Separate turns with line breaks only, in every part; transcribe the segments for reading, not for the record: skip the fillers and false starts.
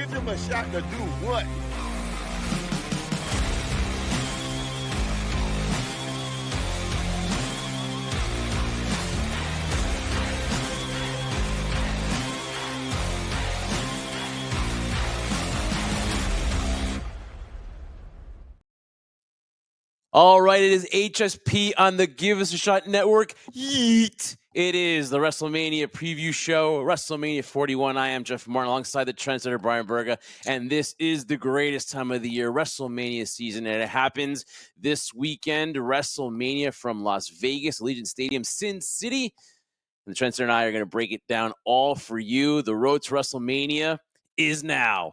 Give them a shot to do what?
All right, it is HSP on the Give Us a Shot Network. Yeet! It is the WrestleMania preview show, WrestleMania 41. I am Jeff Martin alongside the trendsetter Brian Burga, and this is the greatest time of the year, WrestleMania season, and it happens this weekend. WrestleMania from Las Vegas, Allegiant Stadium, Sin City. And the trendsetter and I are going to break it down all for you. The road to WrestleMania is now.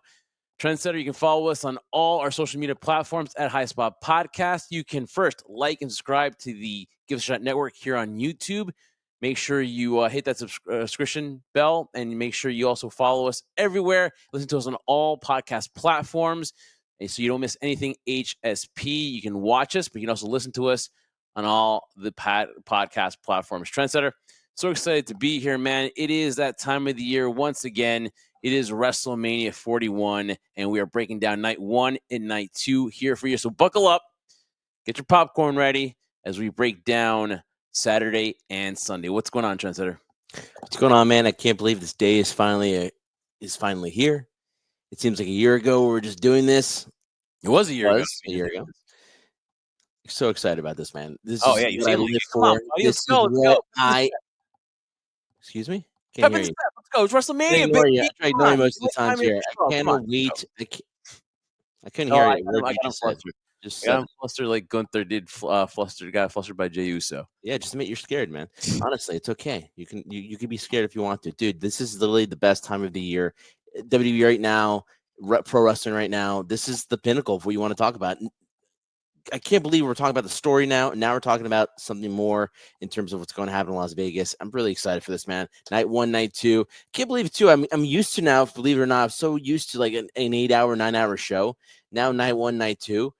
Trendsetter, you can follow us on all our social media platforms at High Spot Podcast. You can first like and subscribe to the Give Us a Shot Network here on YouTube. Make sure you hit that subscription bell, and make sure you also follow us everywhere. Listen to us on all podcast platforms, and so you don't miss anything HSP. You can watch us, but you can also listen to us on all the podcast platforms. Trendsetter, so excited to be here, man. It is that time of the year once again. It is WrestleMania 41, and we are breaking down night 1 and night 2 here for you. So buckle up, get your popcorn ready as we break down Saturday and Sunday. What's going on, Trendsetter?
What's going on, man? I can't believe this day is finally here. It seems like a year ago we were just doing this.
It was a year ago.
A year ago. So excited about this, man. This
is
you seem like
let's go.
Excuse me?
Can't hear you. Let's go. It's WrestleMania, baby.
I tried ignoring most of the times here. I cannot wait. I couldn't hear you.
I got flustered like Gunther did. Got flustered by Jey Uso.
Yeah, just admit you're scared, man. Honestly, it's okay. You can be scared if you want to, dude. This is literally the best time of the year. WWE right now, pro wrestling right now. This is the pinnacle of what you want to talk about. I can't believe we're talking about the story now. Now we're talking about something more in terms of what's going to happen in Las Vegas. I'm really excited for this, man. Night 1, night 2. Can't believe it, too. I'm used to now, believe it or not, I'm so used to like an 8-hour, 9-hour show. Now night 1, night 2.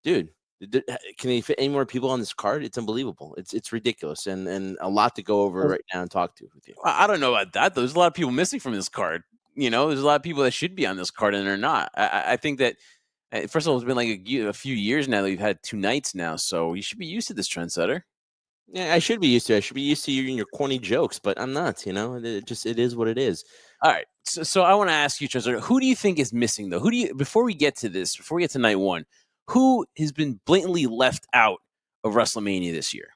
Dude, can they fit any more people on this card? It's unbelievable. It's ridiculous. And a lot to go over right now and talk to with you.
I don't know about that, though. There's a lot of people missing from this card. You know, there's a lot of people that should be on this card and they're not. I think that first of all, it's been like a few years now that we've had 2 nights now, so you should be used to this, Trendsetter.
Yeah, I should be used to it. I should be used to you and your corny jokes, but I'm not, you know? It is what it is.
All right, so I want to ask you, Trendsetter, who do you think is missing, though? Before we get to night 1, who has been blatantly left out of WrestleMania this year?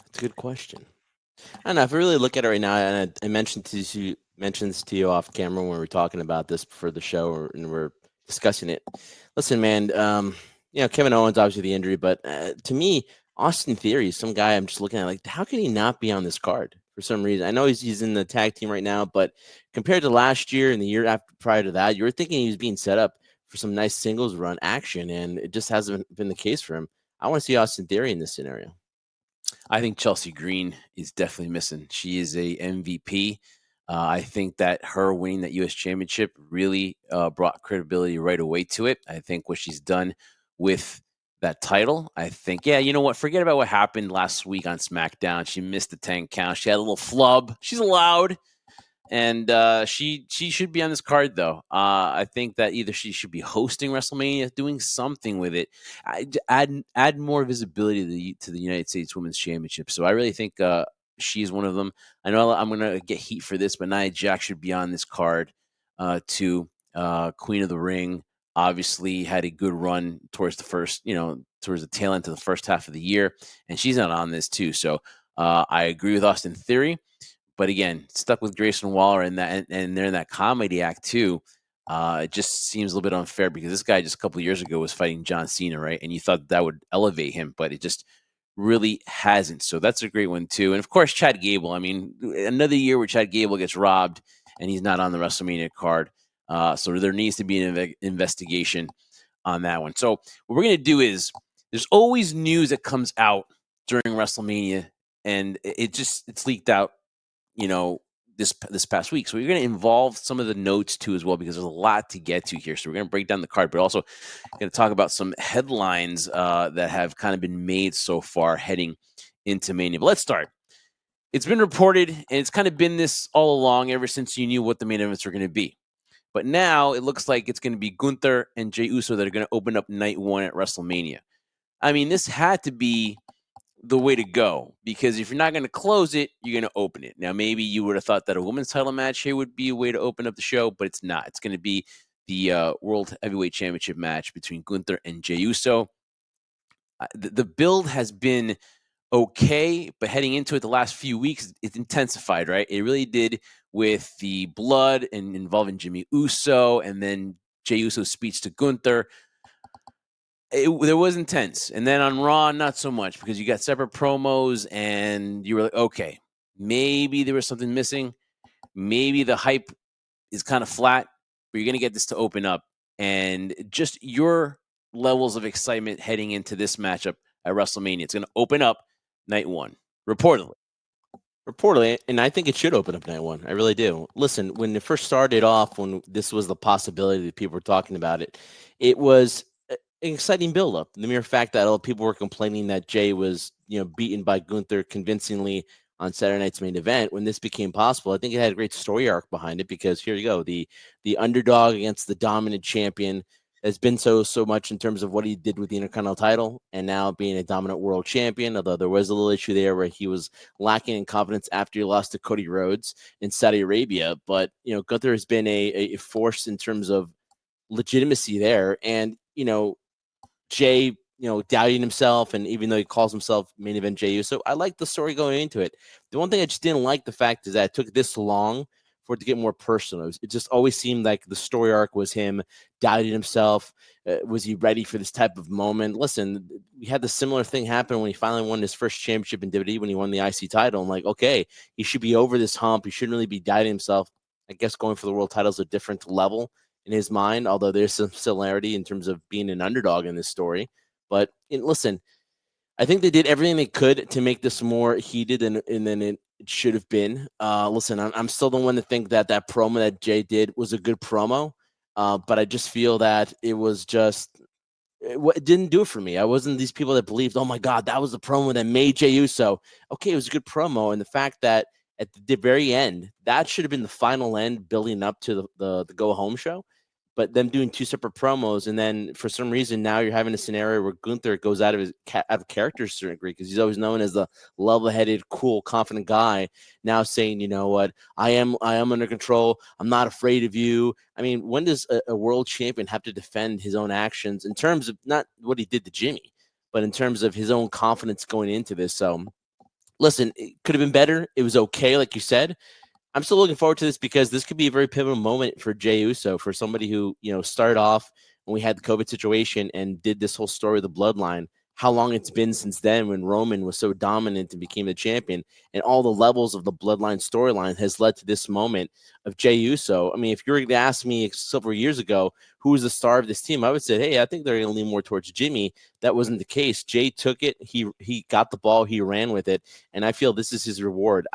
That's a good question. I don't know. If I really look at it right now, and I mentioned to you off camera when we were talking about this before the show, and we're discussing it. Listen, man, Kevin Owens, obviously the injury, but to me, Austin Theory is some guy I'm just looking at like, how can he not be on this card for some reason? I know he's in the tag team right now, but compared to last year and the year prior to that, you were thinking he was being set up for some nice singles run action, and it just hasn't been the case for him. I want to see Austin Theory in this scenario.
I think Chelsea Green is definitely missing. She is a MVP. I think that her winning that U.S. Championship really brought credibility right away to it. I think what she's done with that title, I think, yeah, you know what? Forget about what happened last week on SmackDown. She missed the 10 count. She had a little flub. She's allowed. And she should be on this card, though. I think that either she should be hosting WrestleMania, doing something with it, add more visibility to the United States Women's Championship. So I really think she's one of them. I know I'm going to get heat for this, but Nia Jax should be on this card too. Queen of the Ring obviously had a good run towards the tail end of the first half of the year, and she's not on this too. So I agree with Austin Theory. But again, stuck with Grayson Waller and they're in that comedy act too. It just seems a little bit unfair because this guy just a couple of years ago was fighting John Cena, right? And you thought that would elevate him, but it just really hasn't. So that's a great one too. And of course, Chad Gable. I mean, another year where Chad Gable gets robbed and he's not on the WrestleMania card. So there needs to be an investigation on that one. So what we're going to do is there's always news that comes out during WrestleMania, and it's leaked out, this past week. So we're going to involve some of the notes too as well, because there's a lot to get to here. So we're going to break down the card, but also going to talk about some headlines that have kind of been made so far heading into Mania. But let's start. it's been reported, and it's kind of been this all along ever since you knew what the main events were going to be. But now it looks like it's going to be Gunther and Jey Uso that are going to open up night one at WrestleMania. I mean, this had to be the way to go, because if you're not going to close it, you're going to open it. Now, maybe you would have thought that a women's title match here would be a way to open up the show, but it's not. It's going to be the World Heavyweight Championship match between Gunther and Jey Uso. The build has been okay, but heading into it the last few weeks, it's intensified, right? It really did with the blood and involving Jimmy Uso, and then Jey Uso's speech to Gunther. There was intense. And then on Raw, not so much, because you got separate promos and you were like, okay, maybe there was something missing. Maybe the hype is kind of flat, but you're going to get this to open up. And just your levels of excitement heading into this matchup at WrestleMania, it's going to open up night one, reportedly.
And I think it should open up night one. I really do. Listen, when it first started off, when this was the possibility that people were talking about it, it was an exciting buildup. The mere fact that all people were complaining that Jey was, beaten by Gunther convincingly on Saturday night's main event. When this became possible, I think it had a great story arc behind it, because here you go, the underdog against the dominant champion has been so much in terms of what he did with the Intercontinental title, and now being a dominant world champion, although there was a little issue there where he was lacking in confidence after he lost to Cody Rhodes in Saudi Arabia. But, Gunther has been a force in terms of legitimacy there. And, Jey, doubting himself, and even though he calls himself main event Jey Uso, I like the story going into it. The one thing I just didn't like the fact is that it took this long for it to get more personal. It just always seemed like the story arc was him doubting himself. Was he ready for this type of moment? Listen, we had the similar thing happen when he finally won his first championship in WWE, when he won the IC title. I'm like, okay, he should be over this hump. He shouldn't really be doubting himself. I guess going for the world title is a different level in his mind, although there's some similarity in terms of being an underdog in this story. But listen, I think they did everything they could to make this more heated than it should have been. Listen, I'm still the one to think that promo that Jey did was a good promo, but I just feel that it was just it didn't do it for me. I wasn't these people that believed, oh my God, that was the promo that made Jey Uso. Okay, it was a good promo, and the fact that at the very end, that should have been the final end building up to the go home show. But them doing two separate promos, and then for some reason now you're having a scenario where Gunther goes out of character to a certain degree, because he's always known as the level-headed, cool, confident guy. Now saying, you know what, I am under control. I'm not afraid of you. I mean, when does a world champion have to defend his own actions in terms of not what he did to Jimmy, but in terms of his own confidence going into this? So, listen, it could have been better. It was okay, like you said. I'm still looking forward to this, because this could be a very pivotal moment for Jey Uso, for somebody who, started off when we had the COVID situation and did this whole story of the bloodline. How long it's been since then, when Roman was so dominant and became the champion, and all the levels of the bloodline storyline has led to this moment of Jey Uso. I mean, if you were going to ask me several years ago who was the star of this team, I would say, hey, I think they're going to lean more towards Jimmy. That wasn't the case. Jey took it. He got the ball. He ran with it. And I feel this is his reward.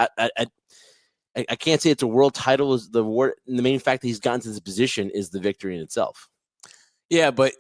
I can't say it's a world title is the award. The main fact that he's gotten to this position is the victory in itself.
Yeah, but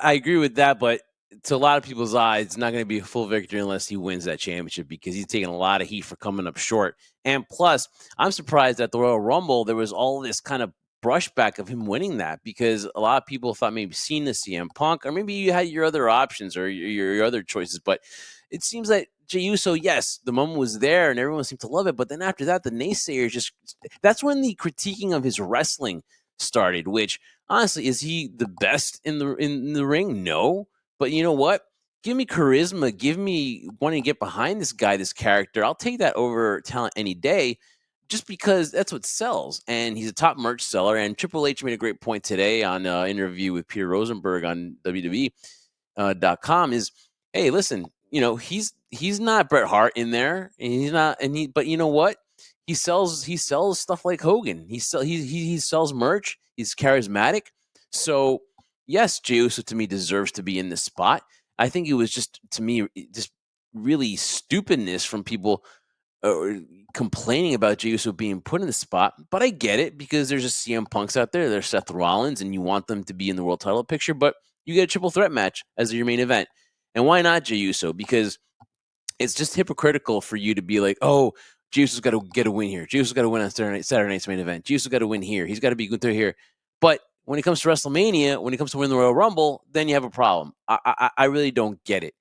I agree with that. But to a lot of people's eyes, it's not going to be a full victory unless he wins that championship, because he's taking a lot of heat for coming up short. And plus, I'm surprised at the Royal Rumble, there was all this kind of brushback of him winning that, because a lot of people thought maybe Cena, CM Punk, or maybe you had your other options or your other choices. But it seems like Jey Uso, yes, the moment was there and everyone seemed to love it. But then after that, the naysayers that's when the critiquing of his wrestling started, which honestly, is he the best in the ring? No. But you know what? Give me charisma. Give me wanting to get behind this guy, this character. I'll take that over talent any day, just because that's what sells. And he's a top merch seller. And Triple H made a great point today on an interview with Peter Rosenberg on WWE.com is, hey, listen, he's not Bret Hart in there, and he's not, but you know what? He sells stuff like Hogan. He sells merch. He's charismatic. So yes, Jey Uso to me deserves to be in this spot. I think it was just, to me, just really stupidness from people complaining about Jey Uso being put in the spot. But I get it, because there's just CM Punks out there. There's Seth Rollins, and you want them to be in the world title picture, but you get a triple threat match as your main event. And why not Jey Uso? Because it's just hypocritical for you to be like, oh, Jey Uso's got to get a win here. Jey Uso's got to win on Saturday night's main event. Jey Uso's got to win here. He's got to be Gunther here. But when it comes to WrestleMania, when it comes to win the Royal Rumble, then you have a problem. I really don't get it.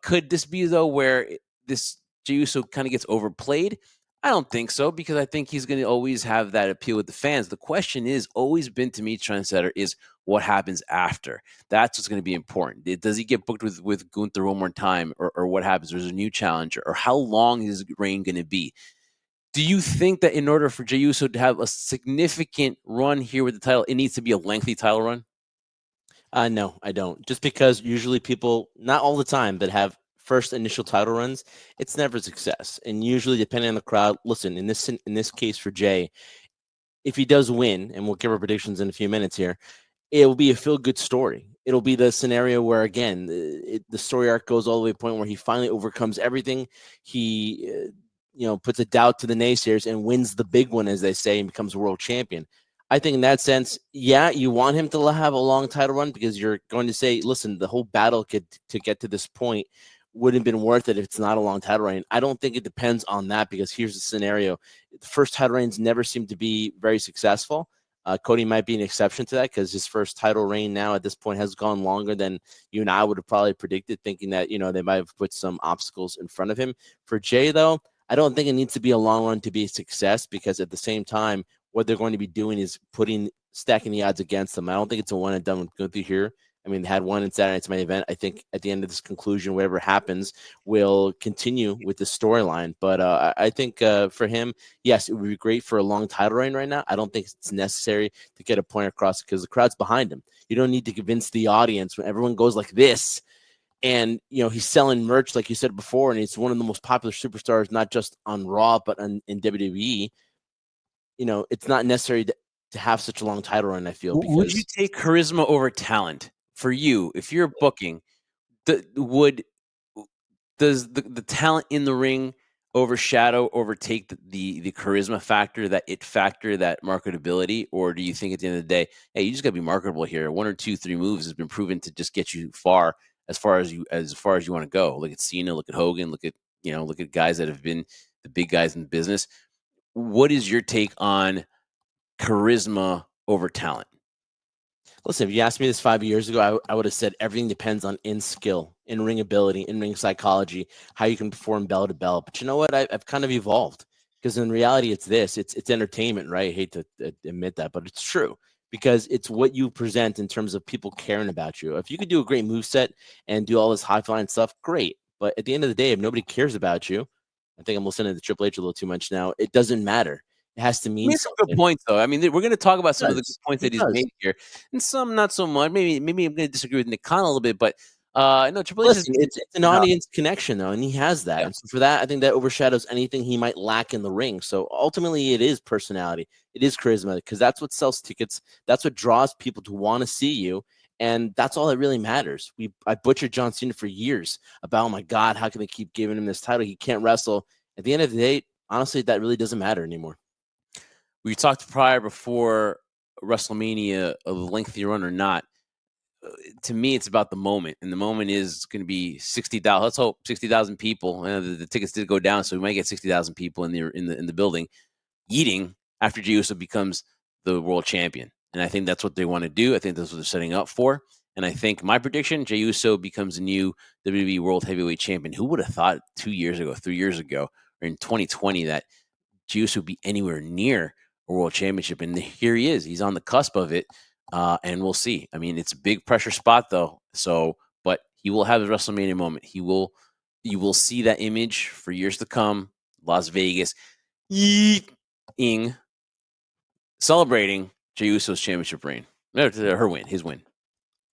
Could this be, though, where this Jey Uso kind of gets overplayed? I don't think so, because I think he's going to always have that appeal with the fans. The question is always been to me, Trendsetter, is what happens after. That's what's going to be important. Does he get booked with Gunther one more time, or what happens? There's a new challenger, or how long is his reign going to be? Do you think that in order for Jey Uso to have a significant run here with the title, it needs to be a lengthy title run?
No, I don't. Just because usually people, not all the time, but have first initial title runs, it's never a success. And usually, depending on the crowd, listen, in this case for Jey, if he does win, and we'll give our predictions in a few minutes here, it will be a feel-good story. It'll be the scenario where, again, the story arc goes all the way to the point where he finally overcomes everything. He, puts a doubt to the naysayers and wins the big one, as they say, and becomes a world champion. I think in that sense, yeah, you want him to have a long title run, because you're going to say, listen, the whole battle to get to this point wouldn't have been worth it if it's not a long title reign. I don't think it depends on that, because here's the scenario. The first title reigns never seem to be very successful. Cody might be an exception to that, because his first title reign now at this point has gone longer than you and I would have probably predicted, thinking that, they might have put some obstacles in front of him. For Jey, though, I don't think it needs to be a long run to be a success, because at the same time, what they're going to be doing is stacking the odds against them. I don't think it's a one and done with Gunther here. I mean, they had one in Saturday night's main event. I think at the end of this conclusion, whatever happens, will continue with the storyline. But I think for him, yes, it would be great for a long title reign right now. I don't think it's necessary to get a point across, because the crowd's behind him. You don't need to convince the audience when everyone goes like this. And, he's selling merch, like you said before, and he's one of the most popular superstars, not just on Raw, but in WWE. It's not necessary to have such a long title run, I feel. Because
Would you take charisma over talent? For you, if you're booking, does the talent in the ring overtake the charisma factor, that it factor, that marketability? Or do you think at the end of the day, hey, you just got to be marketable here? 1 or 2, 3 moves has been proven to just get you as far as you want to go. Look at Cena, look at Hogan, look at guys that have been the big guys in business. What is your take on charisma over talent?
Listen, if you asked me this 5 years ago, I would have said everything depends on in-skill, in-ring ability, in-ring psychology, how you can perform bell to bell. But you know what? I've kind of evolved, because in reality, it's this. It's entertainment, right? I hate to admit that, but it's true, because it's what you present in terms of people caring about you. If you could do a great moveset and do all this high-flying stuff, great. But at the end of the day, if nobody cares about you, I think I'm listening to Triple H a little too much now, it doesn't matter. It has to mean
some
something.
good points, though. I mean, we're going to talk about some of the good points
He
that he's
does.
made here, and some not so much. Maybe I'm going to disagree with Nick Khan a little bit, but no, Triple H
Listen, it's an audience connection, though, and he has that.
Yeah.
And so for that, I think that overshadows anything he might lack in the ring. So ultimately, it is personality. It is charisma, because that's what sells tickets. That's what draws people to want to see you. And that's all that really matters. I butchered John Cena for years about, oh, my God, how can they keep giving him this title? He can't wrestle. At the end of the day, honestly, that really doesn't matter anymore.
We talked before WrestleMania, a lengthy run or not. To me, it's about the moment, and the moment is going to be 60,000. Let's hope 60,000 people. The tickets did go down, so we might get 60,000 people in the building eating after Jey Uso becomes the world champion. And I think that's what they want to do. I think that's what they're setting up for. And I think my prediction, Jey Uso becomes a new WWE World Heavyweight Champion. Who would have thought 2 years ago, 3 years ago, or in 2020 that Jey Uso would be anywhere near a world championship? And here he is. He's on the cusp of it. And we'll see. I mean, it's a big pressure spot, though. But he will have his WrestleMania moment. You will see that image for years to come. Las Vegas, celebrating Jey Uso's championship reign. His win.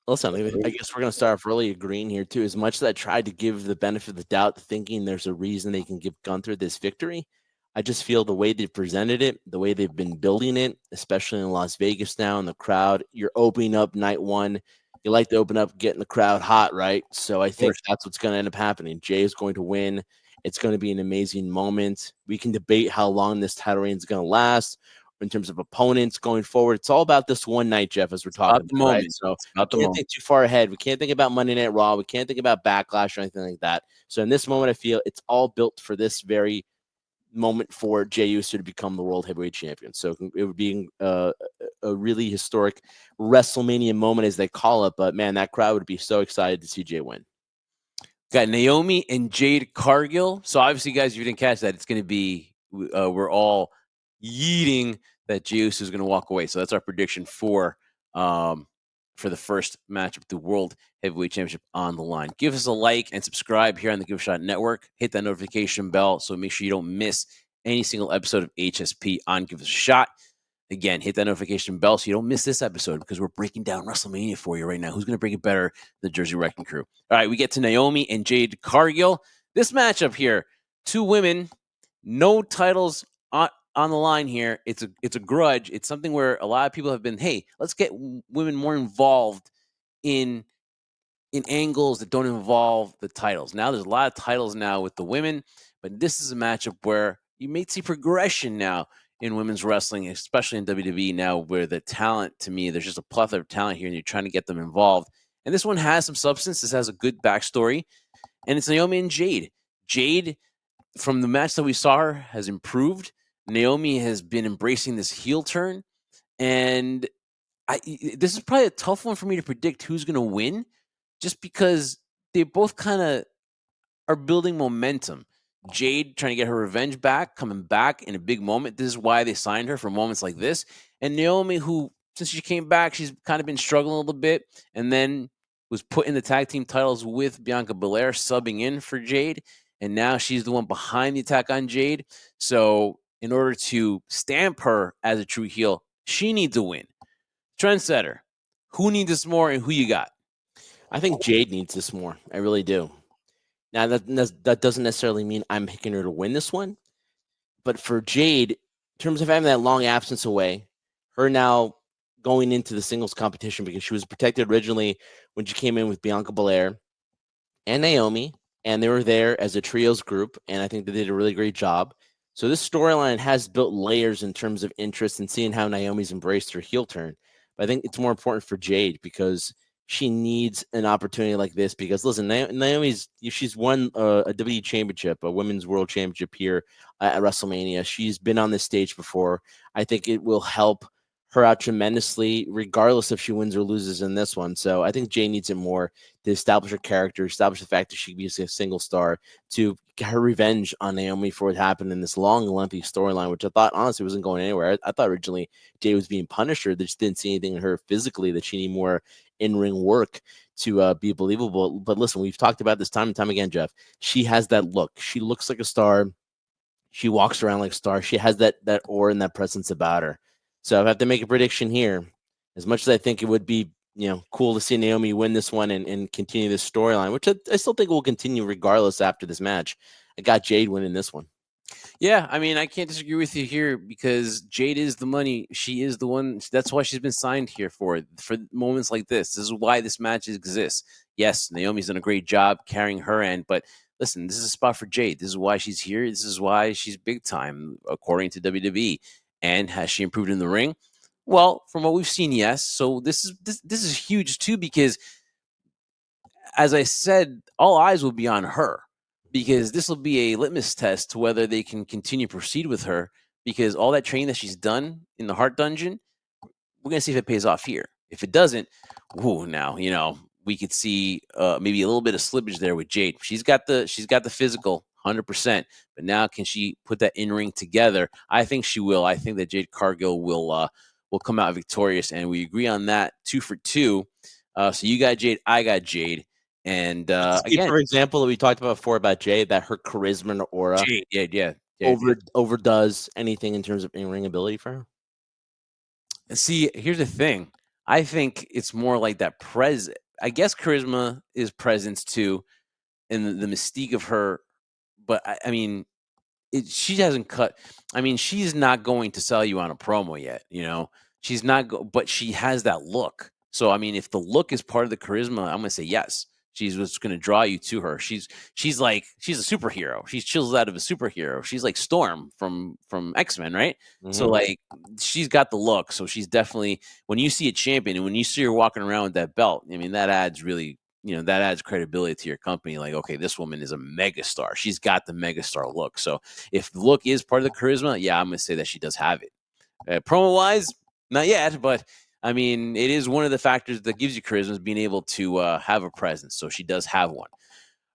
Listen, I guess we're going to start off really agreeing here, too. As much as I tried to give the benefit of the doubt, thinking there's a reason they can give Gunther this victory, I just feel the way they've presented it, the way they've been building it, especially in Las Vegas now in the crowd. You're opening up night one. You like to open up, getting the crowd hot, right? So I think that's what's going to end up happening. Jey is going to win. It's going to be an amazing moment. We can debate how long this title reign is going to last in terms of opponents going forward. It's all about this one night, Jeff, as we're talking about, right? So we can't think too far ahead. We can't think about Monday Night Raw. We can't think about Backlash or anything like that. So in this moment, I feel it's all built for this very moment for Jey Uso to become the World Heavyweight Champion. So it would be a really historic WrestleMania moment, as they call it. But man, that crowd would be so excited to see Jey win.
Got Naomi and Jade Cargill. So obviously, guys, if you didn't catch that, it's going to be we're all yeeting that Jey Uso is going to walk away. So that's our prediction for the first match of the World Heavyweight Championship on the line. Give us a like and subscribe here on the Give a Shot Network. Hit that notification bell so make sure you don't miss any single episode of HSP on Give Us a Shot. Again, hit that notification bell so you don't miss this episode because we're breaking down WrestleMania for you right now. Who's going to break it better? The Jersey Wrecking Crew. All right, we get to Naomi and Jade Cargill. This matchup here, two women, no titles on the line here. It's a grudge. It's something where a lot of people have been, hey, let's get women more involved in angles that don't involve the titles. Now there's a lot of titles now with the women, but this is a matchup where you may see progression now in women's wrestling, especially in WWE now, where the talent, to me, there's just a plethora of talent here, and you're trying to get them involved. And this one has some substance. This has a good backstory, and it's Naomi and Jade. Jade, from the match that we saw her, has improved. Naomi has been embracing this heel turn, and this is probably a tough one for me to predict who's going to win, just because they both kind of are building momentum. Jade trying to get her revenge back, coming back in a big moment. This is why they signed her for moments like this. And Naomi, who, since she came back, she's kind of been struggling a little bit, and then was put in the tag team titles with Bianca Belair, subbing in for Jade. And now she's the one behind the attack on Jade. So in order to stamp her as a true heel, she needs a win. Trendsetter, who needs this more and who you got?
I think Jade needs this more. I really do. Now, that doesn't necessarily mean I'm picking her to win this one. But for Jade, in terms of having that long absence away, her now going into the singles competition, because she was protected originally when she came in with Bianca Belair and Naomi, and they were there as a trios group, and I think they did a really great job. So this storyline has built layers in terms of interest and seeing how Naomi's embraced her heel turn. But I think it's more important for Jade because she needs an opportunity like this, because listen, she's won a WWE championship, a women's world championship here at WrestleMania. She's been on this stage before. I think it will help her out tremendously, regardless if she wins or loses in this one. So I think Jay needs it more to establish her character, establish the fact that she can be a single star, to get her revenge on Naomi for what happened in this long, lengthy storyline, which I thought honestly wasn't going anywhere. I thought originally Jay was being punished, or they just didn't see anything in her physically that she needed more in-ring work to be believable. But listen, we've talked about this time and time again, Jeff. She has that look. She looks like a star. She walks around like a star. She has that aura and that presence about her. So if I have to make a prediction here, as much as I think it would be, cool to see Naomi win this one and continue this storyline, which I still think will continue regardless after this match, I got Jade winning this one.
Yeah, I mean, I can't disagree with you here because Jade is the money. She is the one. That's why she's been signed here for moments like this. This is why this match exists. Yes, Naomi's done a great job carrying her end, but listen, this is a spot for Jade. This is why she's here. This is why she's big time, according to WWE. And has she improved in the ring? Well, from what we've seen, yes. So this is huge too, because as I said, all eyes will be on her, because this will be a litmus test to whether they can continue to proceed with her, because all that training that she's done in the Heart Dungeon, we're going to see if it pays off here. If it doesn't, now, we could see maybe a little bit of slippage there with Jade. She's got the physical 100%, but now can she put that in-ring together? I think she will. I think that Jade Cargill will come out victorious, and we agree on that 2 for 2. So you got Jade, I got Jade. And again,
for example, that we talked about before about Jade, that her charisma and aura overdoes anything in terms of in-ring ability for her.
And see, here's the thing. I think it's more like that I guess charisma is presence too, and the mystique of her. But I mean, she hasn't cut. I mean, she's not going to sell you on a promo yet. She's not. But she has that look. So I mean, if the look is part of the charisma, I'm gonna say yes. She's what's going to draw you to her. She's a superhero. She chills out of a superhero. She's like Storm from X-Men, right? Mm-hmm. So like she's got the look. So she's definitely, when you see a champion and when you see her walking around with that belt, I mean, that adds really, that adds credibility to your company. Like, okay, this woman is a megastar. She's got the megastar look. So if the look is part of the charisma, yeah, I'm going to say that she does have it. Promo-wise, not yet, but I mean, it is one of the factors that gives you charisma is being able to have a presence. So she does have one.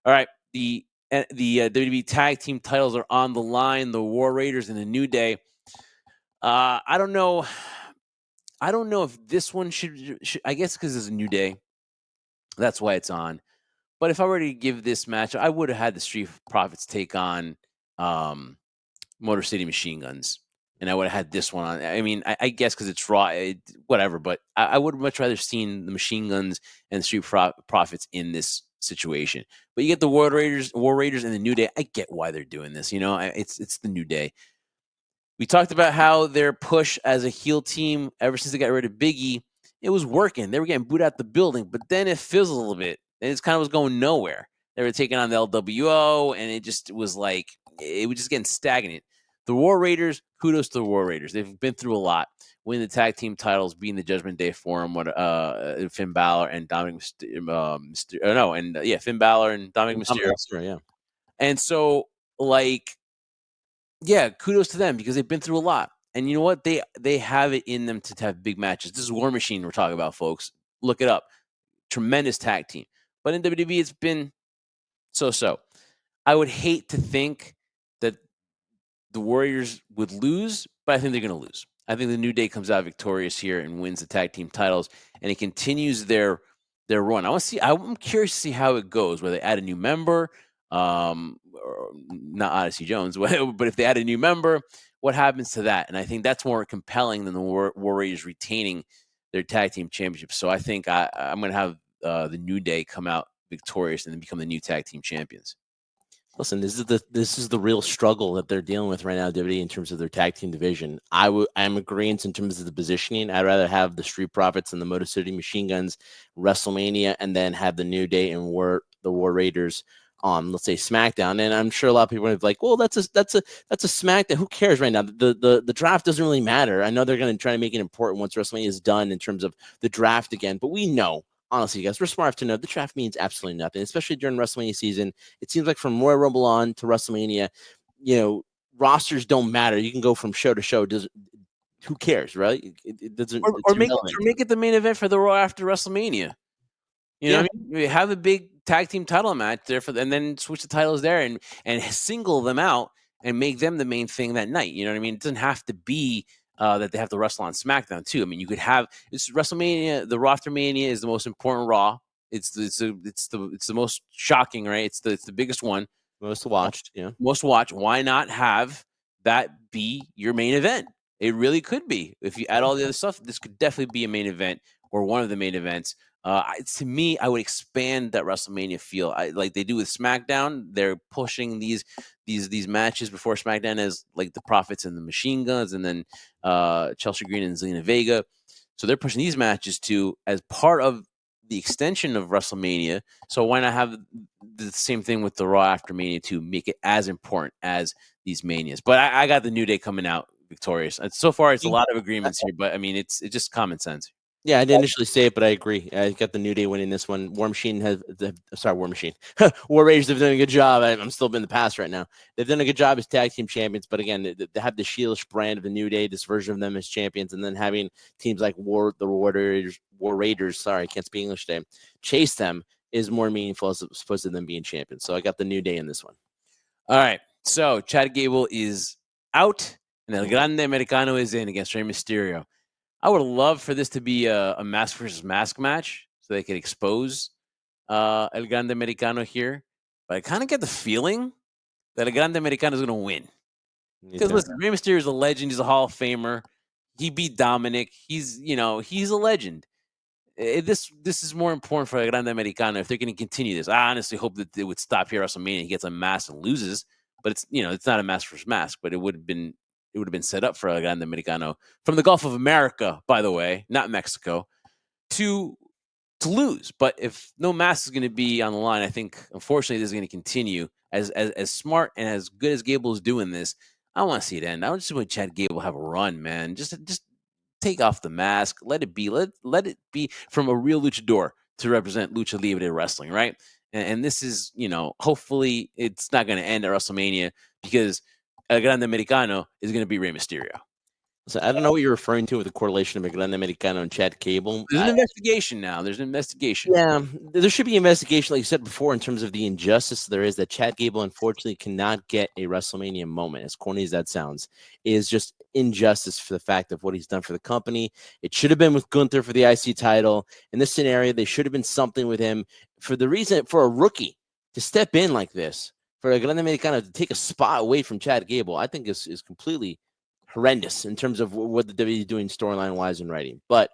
All right, the WWE Tag Team titles are on the line. The War Raiders and the New Day. I don't know. I don't know if this one should I guess because it's a New Day. That's why it's on. But if I were to give this match, I would have had the Street Profits take on Motor City Machine Guns. And I would have had this one on. I mean, I guess because it's Raw, whatever. But I would much rather seen the Machine Guns and the Street Profits in this situation. But you get the War Raiders, and the New Day. I get why they're doing this. It's the New Day. We talked about how their push as a heel team ever since they got rid of Biggie, it was working. They were getting booed out the building, but then it fizzled a little bit. And it kind of was going nowhere. They were taking on the LWO, and it just was like it was just getting stagnant. The War Raiders, kudos to the War Raiders. They've been through a lot. Winning the tag team titles, being the Judgment Day Forum, Finn Balor and Dominic Mysterio. Finn Balor and Dominic Mysterio.
Yeah.
And so, kudos to them because they've been through a lot. And you know what? They have it in them to have big matches. This is War Machine we're talking about, folks. Look it up. Tremendous tag team. But in WWE, it's been so-so. I would hate to think that the Warriors would lose, but I think they're going to lose. I think the New Day comes out victorious here and wins the tag team titles, and it continues their run. I'm curious to see how it goes, whether they add a new member, or not Odyssey Jones, but if they add a new member, what happens to that? And I think that's more compelling than the Warriors retaining their tag team championship. So I think I'm going to have the New Day come out victorious and then become the new tag team champions.
Listen, this is the real struggle that they're dealing with right now, WWE, in terms of their tag team division. I'm agreeing in terms of the positioning. I'd rather have the Street Profits and the Motor City Machine Guns WrestleMania, and then have the New Day and the War Raiders on, let's say, SmackDown. And I'm sure a lot of people are like, well, that's a SmackDown. Who cares right now? The draft doesn't really matter. I know they're going to try to make it important once WrestleMania is done in terms of the draft again, but we know. Honestly, guys, we're smart enough to know the draft means absolutely nothing, especially during WrestleMania season. It seems like from Royal Rumble on to WrestleMania, rosters don't matter. You can go from show to show. Who cares, right? It doesn't.
Or make it the main event for the Raw after WrestleMania. You know what I mean? We have a big tag team title match there and then switch the titles there and single them out and make them the main thing that night. You know what I mean? It doesn't have to be that they have to wrestle on SmackDown too. I mean, you could have WrestleMania. The Raw after Mania is the most important Raw. It's the most shocking, right? It's the biggest one,
most watched. Yeah,
most watched. Why not have that be your main event? It really could be. If you add all the other stuff, this could definitely be a main event or one of the main events. To me, I would expand that WrestleMania feel. Like they do with SmackDown. They're pushing these matches before SmackDown as like the Profits and the Machine Guns, and then Chelsea Green and Zelina Vega. So they're pushing these matches too as part of the extension of WrestleMania. So why not have the same thing with the Raw after Mania to make it as important as these Manias? But I got the New Day coming out victorious. So far, it's a lot of agreements here, but I mean, it's just common sense.
Yeah, I didn't initially say it, but I agree. I got the New Day winning this one. War Machine. War Raiders have done a good job. I'm still in the past right now. They've done a good job as tag team champions, but again, they have the Shieldish brand of the New Day, this version of them as champions, and then having teams like War Raiders. Sorry, I can't speak English today. Chase them is more meaningful as opposed to them being champions. So I got the New Day in this one.
All right. So Chad Gable is out, and El Grande Americano is in against Rey Mysterio. I would love for this to be a mask versus mask match so they could expose El Grande Americano here. But I kind of get the feeling that El Grande Americano is going to win. Because listen, Rey Mysterio is a legend. He's a Hall of Famer. He beat Dominic. He's a legend. This is more important for El Grande Americano if they're going to continue this. I honestly hope that they would stop here at WrestleMania. He gets unmasked and loses. But it's not a mask versus mask. But it would have been set up for El Grande Americano from the Gulf of America, by the way, not Mexico, to lose. But if no mask is going to be on the line, I think, unfortunately, this is going to continue. As smart and as good as Gable is doing this, I want to see it end. I just want Chad Gable have a run, man. Just take off the mask. Let it be. Let it be from a real luchador to represent Lucha Libre Wrestling, right? And this is, hopefully it's not going to end at WrestleMania because El Grande Americano is going to be Rey Mysterio.
So I don't know what you're referring to with the correlation of Grande Americano and Chad Gable.
There's an investigation now. There's an investigation.
Yeah, there should be investigation, like you said before, in terms of the injustice there is that Chad Gable unfortunately cannot get a WrestleMania moment. As corny as that sounds, is just injustice for the fact of what he's done for the company. It should have been with Gunther for the IC title. In this scenario, they should have been something with him for the reason for a rookie to step in like this, for a Grande Americano to take a spot away from Chad Gable. I think is completely horrendous in terms of what the WWE is doing storyline wise and writing. But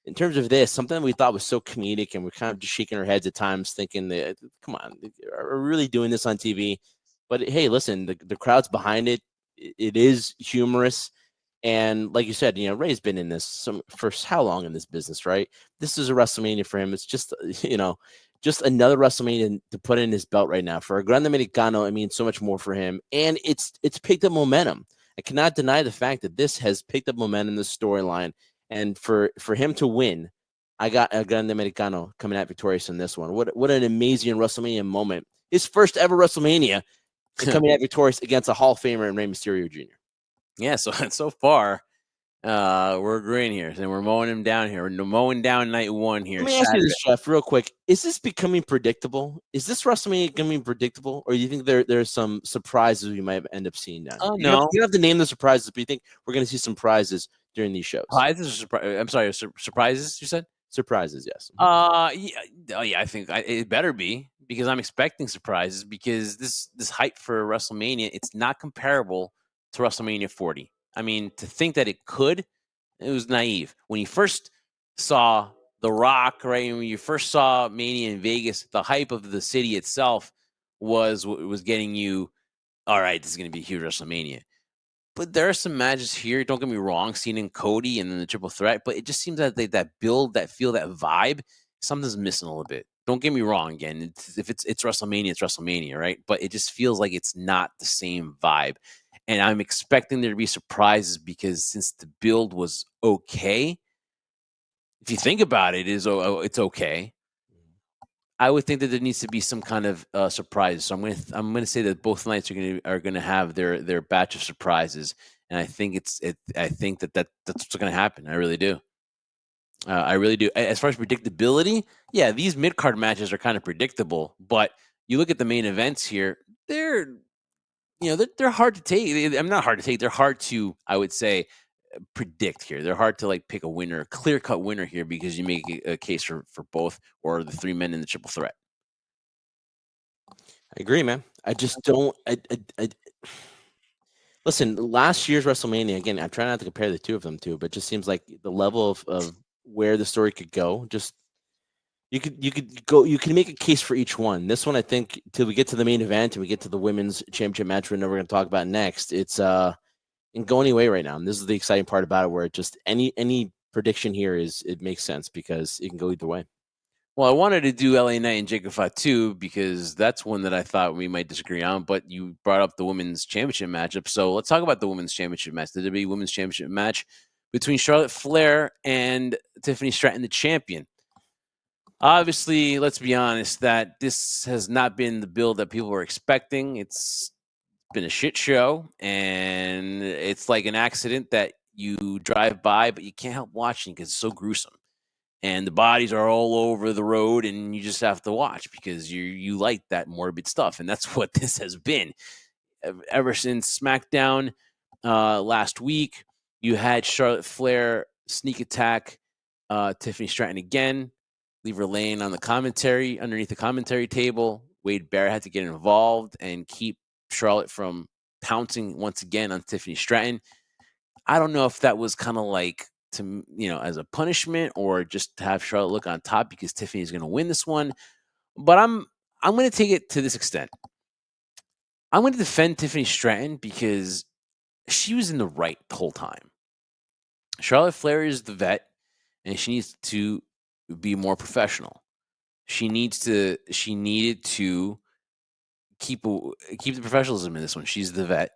in terms of this, something we thought was so comedic, and we're kind of just shaking our heads at times, thinking that, come on, are we really doing this on TV? But hey, listen, the crowd's behind it. It is humorous, and like you said, Ray's been in this for how long in this business, right? This is a WrestleMania for him. It's just just another WrestleMania to put in his belt right now. For a Grande Americano, it means so much more for him, and it's picked up momentum. I cannot deny the fact that this has picked up momentum in the storyline. And for him to win, I got a Grande Americano coming out victorious in this one. What an amazing WrestleMania moment. His first ever WrestleMania coming out victorious against a Hall of Famer and Rey Mysterio Jr.
Yeah, so far, we're agreeing here, and we're mowing him down here. We're mowing down night one here.
Let me ask you this, Jeff, real quick. Is this becoming predictable? Is this WrestleMania becoming predictable? Or do you think there's some surprises we might end up seeing down?
Oh,
no. You don't have to name the surprises, but you think we're going to see some prizes during these shows?
Surprises? I'm sorry, surprises, you said?
Surprises, yes.
I think it better be, because I'm expecting surprises, because this hype for WrestleMania, it's not comparable to WrestleMania 40. I mean, to think that it was naive. When you first saw The Rock, right, when you first saw Mania in Vegas, the hype of the city itself was getting you, all right, this is going to be a huge WrestleMania. But there are some matches here, don't get me wrong, Cena and Cody and then the triple threat, but it just seems that that build, that feel, that vibe, something's missing a little bit. Don't get me wrong, again, if it's WrestleMania, it's WrestleMania, right? But it just feels like it's not the same vibe. And I'm expecting there to be surprises, because since the build was okay, if you think about it, it's okay. I would think that there needs to be some kind of surprise. So I'm gonna say that both nights are gonna have their batch of surprises, and I think I think that's what's gonna happen. I really do. I really do. As far as predictability, yeah, these mid card matches are kind of predictable, but you look at the main events here, they're hard to take. I'm not hard to take. They're hard to, I would say, predict here. They're hard to pick a winner, clear cut winner here, because you make a case for both, or the three men in the triple threat.
I agree, man. I just don't. Listen, last year's WrestleMania, again, I'm trying not to compare the two of them but it just seems like the level of where the story could go. Just you can make a case for each one. This one, I think, till we get to the main event and we get to the women's championship match, we're going to talk about next. It's in go anyway right now, and this is the exciting part about it, where it just any prediction here it makes sense, because it can go either way.
Well, I wanted to do LA Knight and Jacob Fatu, because that's one that I thought we might disagree on, but you brought up the women's championship matchup. So let's talk about the women's championship match, the WWE women's championship match between Charlotte Flair and Tiffany Stratton, the champion. Obviously, let's be honest, that this has not been the build that people were expecting. It's been a shit show, and it's like an accident that you drive by, but you can't help watching because it's so gruesome. And the bodies are all over the road, and you just have to watch because you like that morbid stuff. And that's what this has been. Ever since SmackDown last week, you had Charlotte Flair sneak attack Tiffany Stratton again, leave her laying on the commentary, underneath the commentary table. Wade Barrett had to get involved and keep Charlotte from pouncing once again on Tiffany Stratton. I don't know if that was kind of like, to as a punishment, or just to have Charlotte look on top because Tiffany is going to win this one. But I'm going to take it to this extent. I'm going to defend Tiffany Stratton because she was in the right the whole time. Charlotte Flair is the vet, and she needs to be more professional. She needed to keep the professionalism in this one. She's the vet,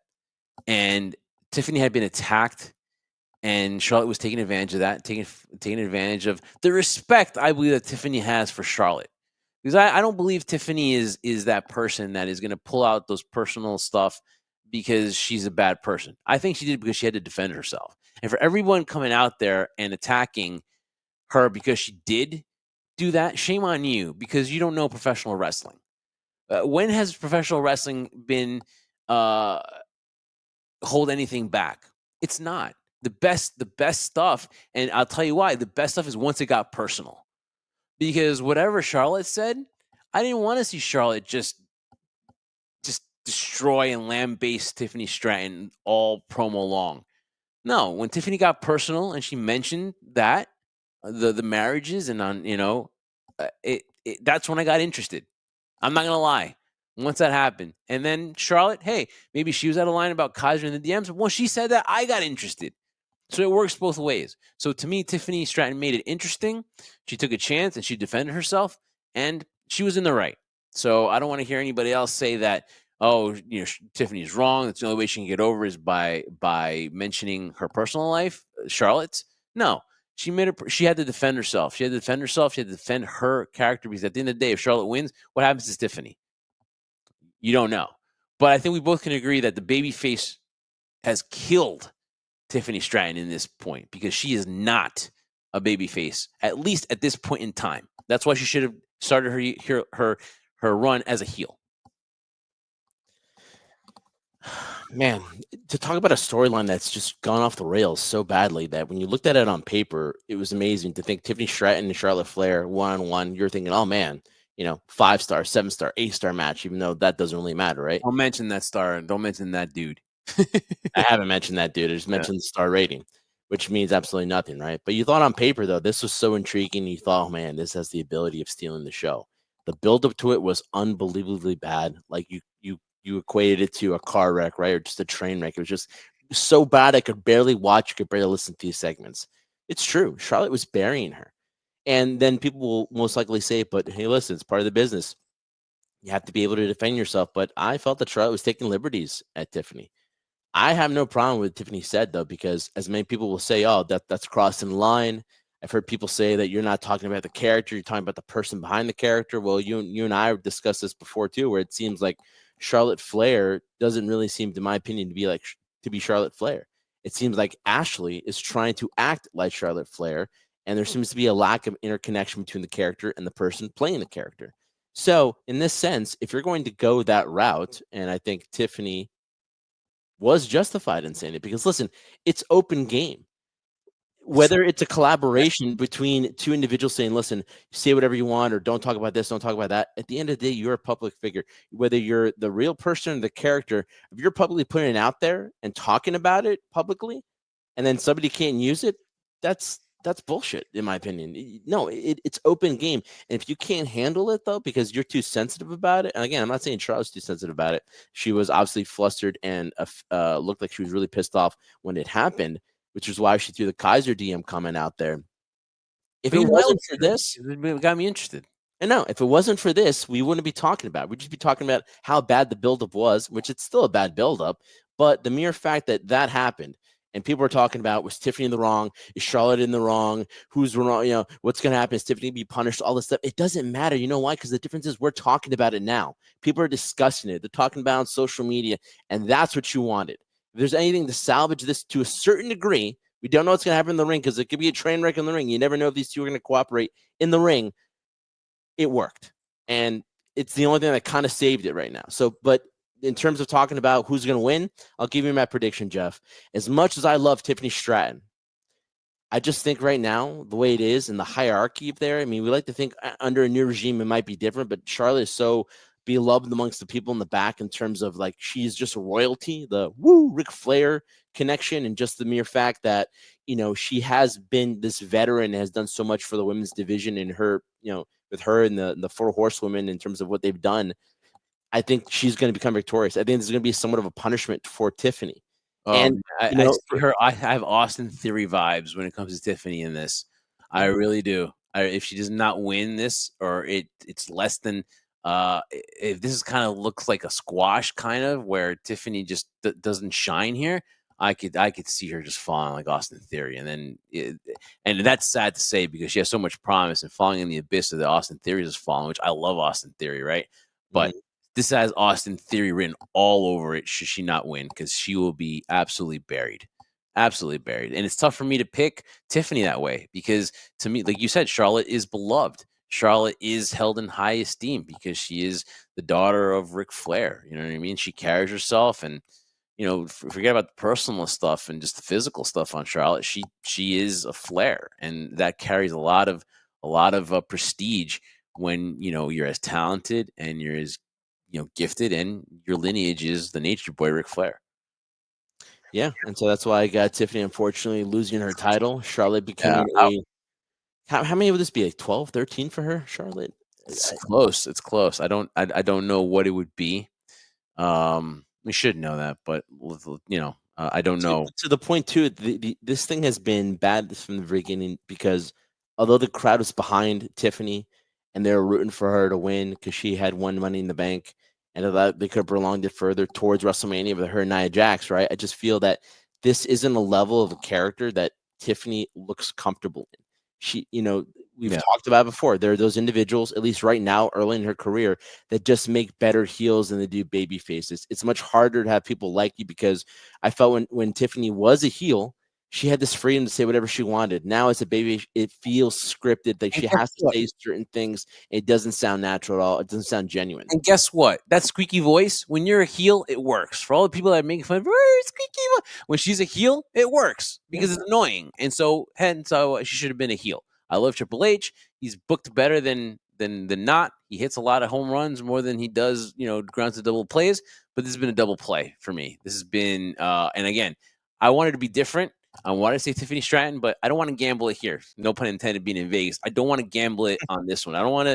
and Tiffany had been attacked And Charlotte was taking advantage of that, taking advantage of the respect I believe that Tiffany has for Charlotte. Because I don't believe Tiffany is that person that is going to pull out those personal stuff because she's a bad person. I think she did because she had to defend herself. And for everyone coming out there and attacking her because she did do that, shame on you because you don't know professional wrestling. When has professional wrestling been hold anything back? It's not. The best stuff, and I'll tell you why, the best stuff is once it got personal. Because whatever Charlotte said, I didn't want to see Charlotte just destroy and lambaste Tiffany Stratton all promo long. No, when Tiffany got personal and she mentioned that the marriages and on that's when I got interested. I'm not gonna lie. Once that happened, and then Charlotte, hey, maybe she was out of line about Kaiser in the DMs. When she said that, I got interested. So it works both ways. So to me, Tiffany Stratton made it interesting. She took a chance and she defended herself, and she was in the right. So I don't want to hear anybody else say that, oh, Tiffany's wrong. That's the only way she can get over is by mentioning her personal life, Charlotte's. No, she had to defend herself. She had to defend herself. She had to defend her character because at the end of the day, if Charlotte wins, what happens to Tiffany? You don't know. But I think we both can agree that the babyface has killed Tiffany Stratton in this point because she is not a babyface, at least at this point in time. That's why she should have started her run as a heel.
Man, to talk about a storyline that's just gone off the rails so badly that when you looked at it on paper, it was amazing to think Tiffany Stratton and Charlotte Flair one-on-one. You're thinking, oh man, 5-star, 7-star, 8-star match, even though that doesn't really matter, right?
Don't mention that star and don't mention that dude.
I haven't mentioned that dude. I just mentioned the star rating, which means absolutely nothing, right? But you thought on paper, though, this was so intriguing. You thought, oh man, this has the ability of stealing the show. The build-up to it was unbelievably bad. Like you equated it to a car wreck, right? Or just a train wreck. It was just so bad I could barely watch, you could barely listen to these segments. It's true. Charlotte was burying her. And then people will most likely say, but hey, listen, it's part of the business. You have to be able to defend yourself. But I felt that Charlotte was taking liberties at Tiffany. I have no problem with Tiffany said though, because as many people will say, oh, that's crossing the line. I've heard people say that you're not talking about the character, you're talking about the person behind the character. Well, you and I have discussed this before too, where it seems like Charlotte Flair doesn't really seem, to my opinion, to be Charlotte Flair. It seems like Ashley is trying to act like Charlotte Flair, and there seems to be a lack of interconnection between the character and the person playing the character. So, in this sense, if you're going to go that route, and I think Tiffany was justified in saying it, because listen, it's open game. Whether it's a collaboration between two individuals saying, listen, say whatever you want, or don't talk about this, don't talk about that. At the end of the day, you're a public figure. Whether you're the real person or the character, if you're publicly putting it out there and talking about it publicly, and then somebody can't use it, that's bullshit, in my opinion. No, it's open game. And if you can't handle it, though, because you're too sensitive about it, and again, I'm not saying Charlotte's too sensitive about it. She was obviously flustered and looked like she was really pissed off when it happened, which is why she threw the Kaiser DM comment out there. If it wasn't for this,
it got me interested.
And no, if it wasn't for this, we wouldn't be talking about it. We'd just be talking about how bad the buildup was, which it's still a bad buildup. But the mere fact that that happened and people were talking about, was Tiffany in the wrong? Is Charlotte in the wrong? Who's wrong? What's going to happen? Is Tiffany be punished? All this stuff. It doesn't matter. You know why? Because the difference is we're talking about it now. People are discussing it. They're talking about it on social media. And that's what you wanted. If there's anything to salvage this to a certain degree, we don't know what's going to happen in the ring because it could be a train wreck in the ring. You never know if these two are going to cooperate in the ring. It worked. And it's the only thing that kind of saved it right now. So, but in terms of talking about who's going to win, I'll give you my prediction, Jeff. As much as I love Tiffany Stratton, I just think right now, the way it is in the hierarchy of there, I mean, we like to think under a new regime, it might be different, but Charlotte is so beloved amongst the people in the back in terms of like, she's just a royalty, the Ric Flair connection, and just the mere fact that, she has been this veteran and has done so much for the women's division and her, with her and the four horsewomen in terms of what they've done. I think she's going to become victorious. I think this is going to be somewhat of a punishment for Tiffany. And
I have Austin Theory vibes when it comes to Tiffany in this. I really do. If she does not win this, or it's less than, if this is kind of looks like a squash kind of where Tiffany just doesn't shine here, I could see her just falling like Austin Theory, and then and that's sad to say because she has so much promise, and falling in the abyss of the Austin Theory is falling, which I love Austin Theory, right? But this has Austin Theory written all over it. Should she not win, because she will be absolutely buried, and it's tough for me to pick Tiffany that way because to me, like you said, Charlotte is beloved. Charlotte is held in high esteem because she is the daughter of Ric Flair. You know what I mean? She carries herself, and forget about the personal stuff and just the physical stuff on Charlotte. She is a Flair, and that carries a lot of prestige when you're as talented and you're as gifted, and your lineage is the Nature Boy Ric Flair.
Yeah, and so that's why I got Tiffany, unfortunately, losing her title. Charlotte becoming how many would this be? Like 12, 13 for her, Charlotte?
It's close. It's close. I don't know what it would be. We should know that, but I don't know.
To the point too, this thing has been bad from the beginning because although the crowd was behind Tiffany and they were rooting for her to win because she had won Money in the Bank, and that they could have prolonged it further towards WrestleMania with her and Nia Jax, right? I just feel that this isn't a level of a character that Tiffany looks comfortable in. She, we've talked about it before. There are those individuals, at least right now, early in her career, that just make better heels than they do baby faces. It's much harder to have people like you because I felt when Tiffany was a heel, she had this freedom to say whatever she wanted. Now as a baby, it feels scripted. Like she has to say certain things. It doesn't sound natural at all. It doesn't sound genuine.
And guess what? That squeaky voice, when you're a heel, it works. For all the people that make fun of her, squeaky voice, when she's a heel, it works because it's annoying. And so, hence, she should have been a heel. I love Triple H. He's booked better than not. He hits a lot of home runs more than he does, grounds to double plays. But this has been a double play for me. This has been, and again, I wanted to be different. I wanted to say Tiffany Stratton, but I don't want to gamble it here. No pun intended, being in Vegas. I don't want to gamble it on this one. I don't want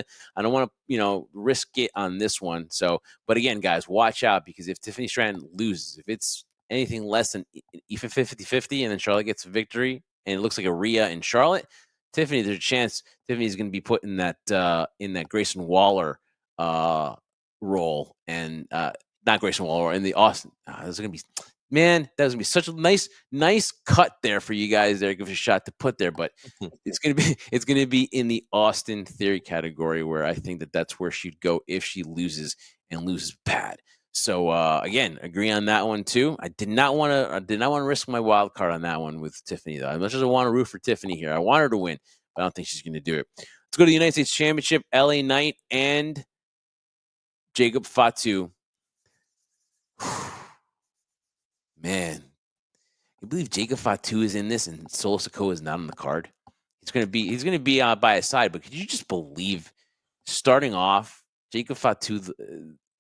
to, risk it on this one. So, but again, guys, watch out because if Tiffany Stratton loses, if it's anything less than even 50-50 and then Charlotte gets a victory and it looks like a Rhea in Charlotte, Tiffany, there's a chance Tiffany's going to be put in that Grayson Waller role and not Grayson Waller in the Austin. There's going to be. Man, that was gonna be such a nice cut there for you guys there. Give it a shot to put there, but it's gonna be in the Austin Theory category where I think that's where she'd go if she loses and loses bad. So again, agree on that one too. I did not want to risk my wild card on that one with Tiffany though. As much as I want to root for Tiffany here, I want her to win, but I don't think she's gonna do it. Let's go to the United States Championship. LA Knight and Jacob Fatu. Man, you believe Jacob Fatu is in this and Solo Sikoa is not on the card? He's gonna be by his side, but could you just believe starting off Jacob Fatu,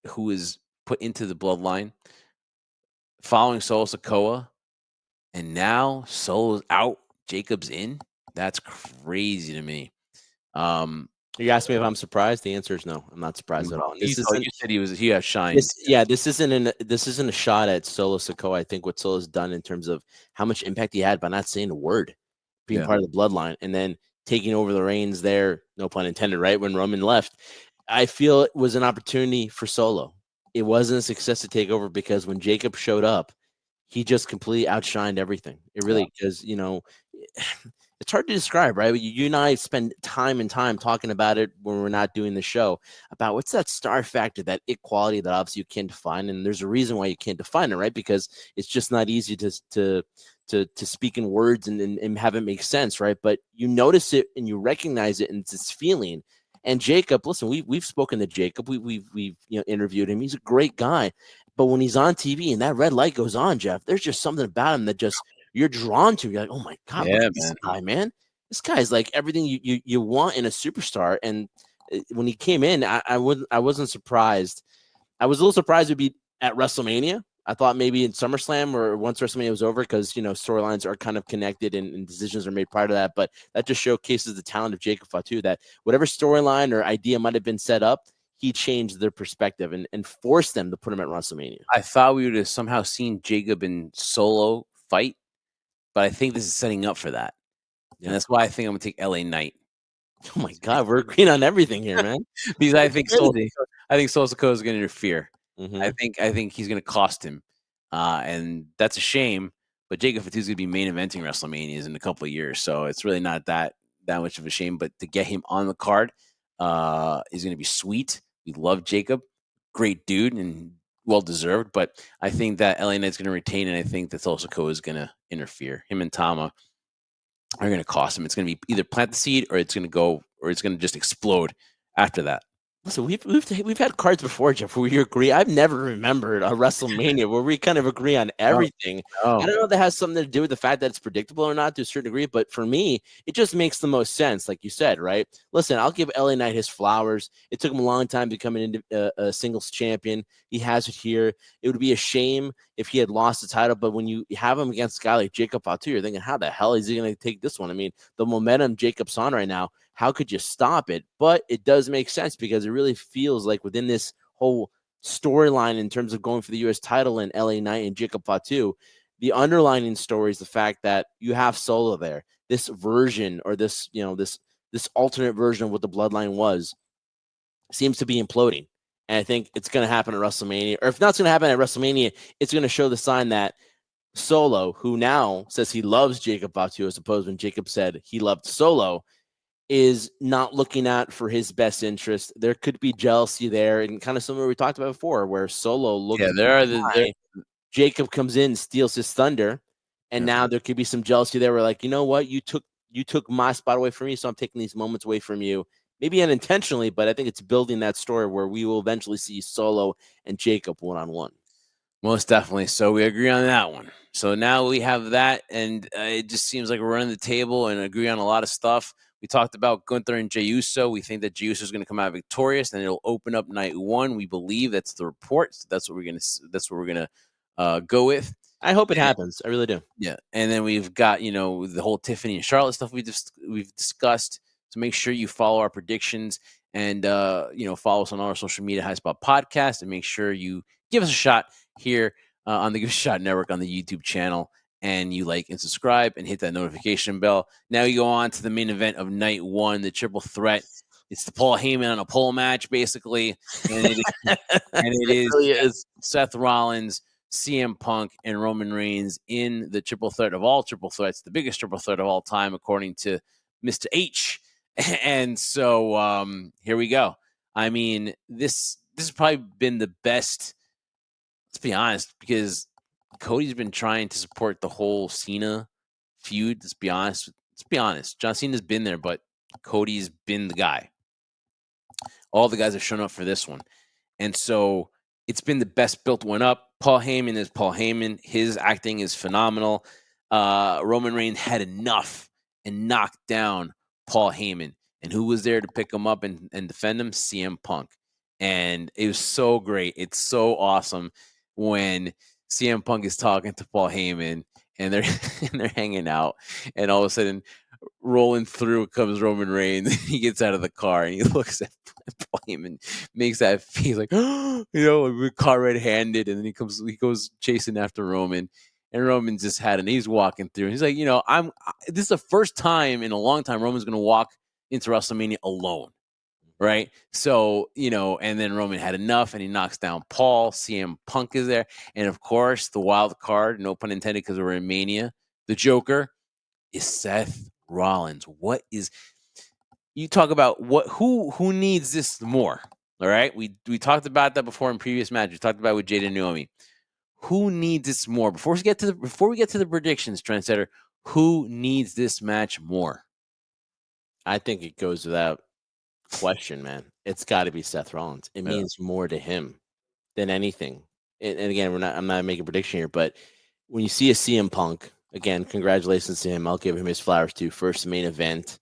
who is put into the bloodline, following Solo Sikoa, and now Solo's out, Jacob's in? That's crazy to me.
You asked me if I'm surprised. The answer is no. I'm not surprised at all.
You said he got shined.
This isn't a shot at Solo Sikoa. I think what Solo's done in terms of how much impact he had by not saying a word, being part of the bloodline, and then taking over the reins there, no pun intended, right? When Roman left, I feel it was an opportunity for Solo. It wasn't a success to take over because when Jacob showed up, he just completely outshined everything. It really, because it's hard to describe, right? You and I spend time and time talking about it when we're not doing the show about what's that star factor, that equality that obviously you can't define, and there's a reason why you can't define it, right? Because it's just not easy to speak in words and have it make sense, right? But you notice it and you recognize it, and it's this feeling. And Jacob, listen, we've spoken to Jacob, we've interviewed him. He's a great guy, but when he's on TV and that red light goes on, Jeff, there's just something about him that just you're drawn to. You're like, oh my God, look at this guy, man. This guy's like everything you want in a superstar. And when he came in, I wasn't surprised. I was a little surprised it'd be at WrestleMania. I thought maybe in SummerSlam or once WrestleMania was over, because storylines are kind of connected and decisions are made prior to that. But that just showcases the talent of Jacob Fatu, that whatever storyline or idea might have been set up, he changed their perspective and forced them to put him at WrestleMania.
I thought we would have somehow seen Jacob and Solo fight, but I think this is setting up for that. And that's why I think I'm going to take LA Knight.
Oh, my God. We're agreeing on everything here, man.
Because I think Solo Sikoa is going to interfere. Mm-hmm. I think he's going to cost him. And that's a shame. But Jacob Fatu is going to be main eventing WrestleManias in a couple of years, so it's really not that much of a shame. But to get him on the card is going to be sweet. We love Jacob, great dude, and well deserved. But I think that LA Knight's going to retain, and I think that Tulsa Kou is going to interfere. Him and Tama are going to cost him. It's going to be either plant the seed, or it's going to just explode after that.
Listen, we've had cards before, Jeff, where we agree. I've never remembered a WrestleMania where we kind of agree on everything.
Oh.
I don't know if that has something to do with the fact that it's predictable or not to a certain degree, but for me, it just makes the most sense, like you said, right? Listen, I'll give LA Knight his flowers. It took him a long time to become a singles champion. He has it here. It would be a shame if he had lost the title, but when you have him against a guy like Jacob Fatu, you're thinking, how the hell is he going to take this one? I mean, the momentum Jacob's on right now, how could you stop it? But it does make sense because it really feels like within this whole storyline in terms of going for the U.S. title in LA Knight and Jacob Fatu, the underlining story is the fact that you have Solo there. This version, or this, this alternate version of what the bloodline was, seems to be imploding. And I think it's going to happen at WrestleMania. Or if not, it's going to happen at WrestleMania, it's going to show the sign that Solo, who now says he loves Jacob Fatu, as opposed when Jacob said he loved Solo, is not looking out for his best interest. There could be jealousy there, and kind of similar we talked about before, where Solo looks.
Yeah, there.
Jacob comes in, steals his thunder, and now there could be some jealousy there. Where like, you know what, you took my spot away from me, so I'm taking these moments away from you. Maybe unintentionally, but I think it's building that story where we will eventually see Solo and Jacob one-on-one.
Most definitely. So we agree on that one. So now we have that, and it just seems like we're running the table and agree on a lot of stuff. We talked about Gunther and Jey Uso. We think that Jey Uso is going to come out victorious, and it'll open up night one. We believe that's the report. So that's what we're gonna go with.
I hope it happens. I really do.
Yeah, and then we've got the whole Tiffany and Charlotte stuff we've discussed. So make sure you follow our predictions and follow us on all our social media, High Spot Podcast, and make sure you give us a shot here on the Give a Shot Network on the YouTube channel, and you like and subscribe and hit that notification bell. Now you go on to the main event of night one, the triple threat. It's the Paul Heyman on a pole match, basically, and it
really is
Seth Rollins, CM Punk, and Roman Reigns in the triple threat of all triple threats, the biggest triple threat of all time, according to Mr. H. And so here we go. I mean, this has probably been the best. Let's be honest, because Cody's been trying to support the whole Cena feud. Let's be honest. John Cena's been there, but Cody's been the guy. All the guys have shown up for this one. And so it's been the best built one up. Paul Heyman is Paul Heyman. His acting is phenomenal. Roman Reigns had enough and knocked down Paul Heyman. And who was there to pick him up and defend him? CM Punk. And it was so great. It's so awesome when CM Punk is talking to Paul Heyman and they're hanging out, and all of a sudden rolling through comes Roman Reigns. He gets out of the car and he looks at Paul Heyman, makes that face like, we're caught red-handed, and then he goes chasing after Roman, and Roman just and he's walking through. He's like, this is the first time in a long time Roman's going to walk into WrestleMania alone. Right. So, and then Roman had enough and he knocks down Paul. CM Punk is there. And of course, the wild card, no pun intended, because we're in Mania, the Joker is Seth Rollins. You talk about who needs this more? All right. We talked about that before in previous matches. We talked about it with Jade and Naomi. Who needs this more? Before we get to the predictions, Trendsetter, who needs this match more?
I think it goes without question, man. It's got to be Seth Rollins. It means more to him than anything. And again, I'm not making a prediction here, but when you see a CM Punk, again, congratulations to him. I'll give him his flowers too. First main event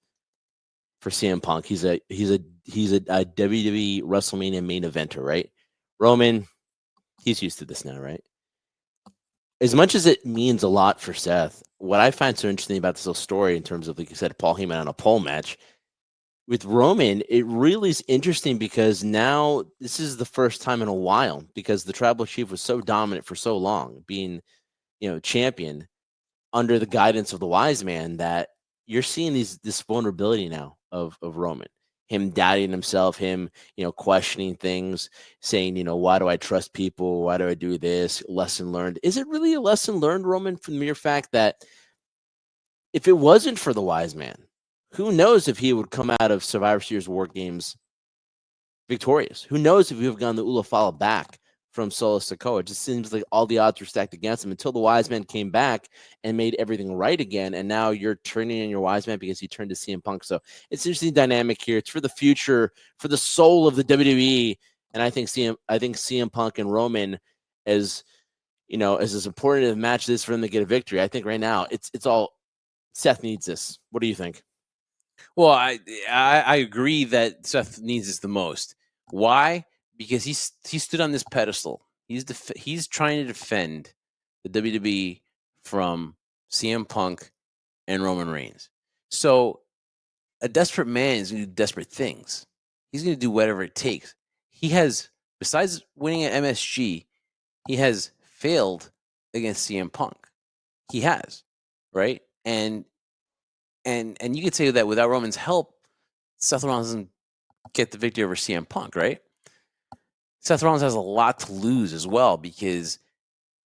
for CM Punk. He's a WWE WrestleMania main eventer, right? Roman, he's used to this now, right? As much as it means a lot for Seth, what I find so interesting about this whole story in terms of, like you said, Paul Heyman on a pole match, with Roman, it really is interesting because now this is the first time in a while, because the tribal chief was so dominant for so long, being, champion under the guidance of the wise man, that you're seeing this vulnerability now of Roman. him doubting himself, him, questioning things, saying, why do I trust people? Why do I do this? Lesson learned. Is it really a lesson learned, Roman, from the mere fact that if it wasn't for the wise man, who knows if he would come out of Survivor Series War Games victorious? Who knows if we have gone the Ulafala back from Solo Sikoa? It just seems like all the odds were stacked against him until the wise man came back and made everything right again. And now you're turning in your wise man because he turned to CM Punk. So it's an interesting dynamic here. It's for the future, for the soul of the WWE. And I think CM Punk and Roman as as important a match this for them to get a victory. I think right now it's all Seth needs this. What do you think?
Well, I agree that Seth needs this the most. Why? Because he stood on this pedestal. He's trying to defend the WWE from CM Punk and Roman Reigns. So a desperate man is going to do desperate things. He's going to do whatever it takes. He has, besides winning at MSG, he has failed against CM Punk. He has, right? And you could say that without Roman's help, Seth Rollins doesn't get the victory over CM Punk, right? Seth Rollins has a lot to lose as well, because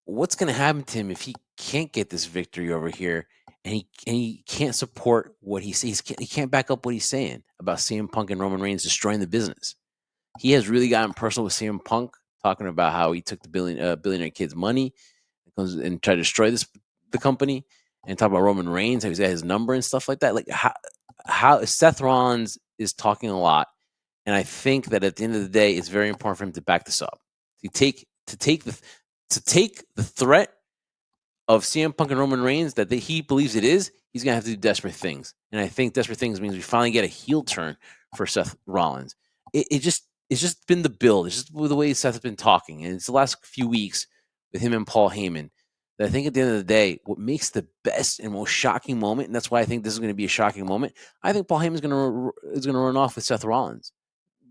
what's going to happen to him if he can't get this victory over here and he can't support what he says? He can't back up what he's saying about CM Punk and Roman Reigns destroying the business. He has really gotten personal with CM Punk, talking about how he took the billionaire kid's money and tried to destroy the company, and talk about Roman Reigns, how he's got his number and stuff like that. Like how Seth Rollins is talking a lot, and I think that at the end of the day, it's very important for him to back this up. To take the threat of CM Punk and Roman Reigns that he believes it is, he's gonna have to do desperate things, and I think desperate things means we finally get a heel turn for Seth Rollins. It's just been the build. It's just the way Seth has been talking, and it's the last few weeks with him and Paul Heyman. That I think at the end of the day, what makes the best and most shocking moment, and that's why I think this is going to be a shocking moment. I think Paul Heyman is going to run off with Seth Rollins,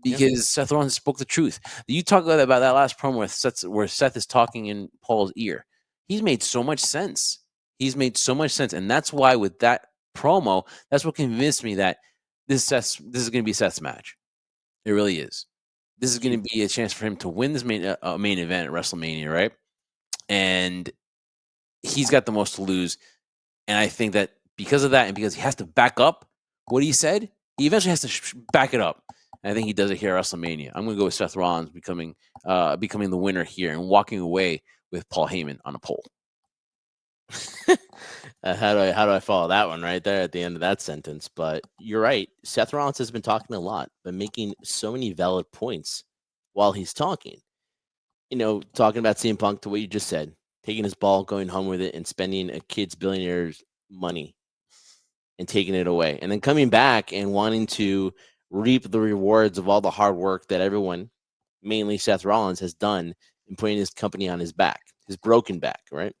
because Seth Rollins spoke the truth. You talk about that last promo where Seth is talking in Paul's ear. He's made so much sense. And that's why with that promo, that's what convinced me that this is going to be Seth's match. It really is. This is going to be a chance for him to win this main event at WrestleMania, right? And he's got the most to lose. And I think that because of that, and because he has to back up what he said, he eventually has to back it up. And I think he does it here at WrestleMania. I'm going to go with Seth Rollins becoming the winner here and walking away with Paul Heyman on a pole.
How do I follow that one right there at the end of that sentence? But you're right. Seth Rollins has been talking a lot, but making so many valid points while he's talking. Talking about CM Punk to what you just said, taking his ball, going home with it, and spending a kid's billionaire's money and taking it away, and then coming back and wanting to reap the rewards of all the hard work that everyone, mainly Seth Rollins, has done in putting his company on his back, his broken back, right?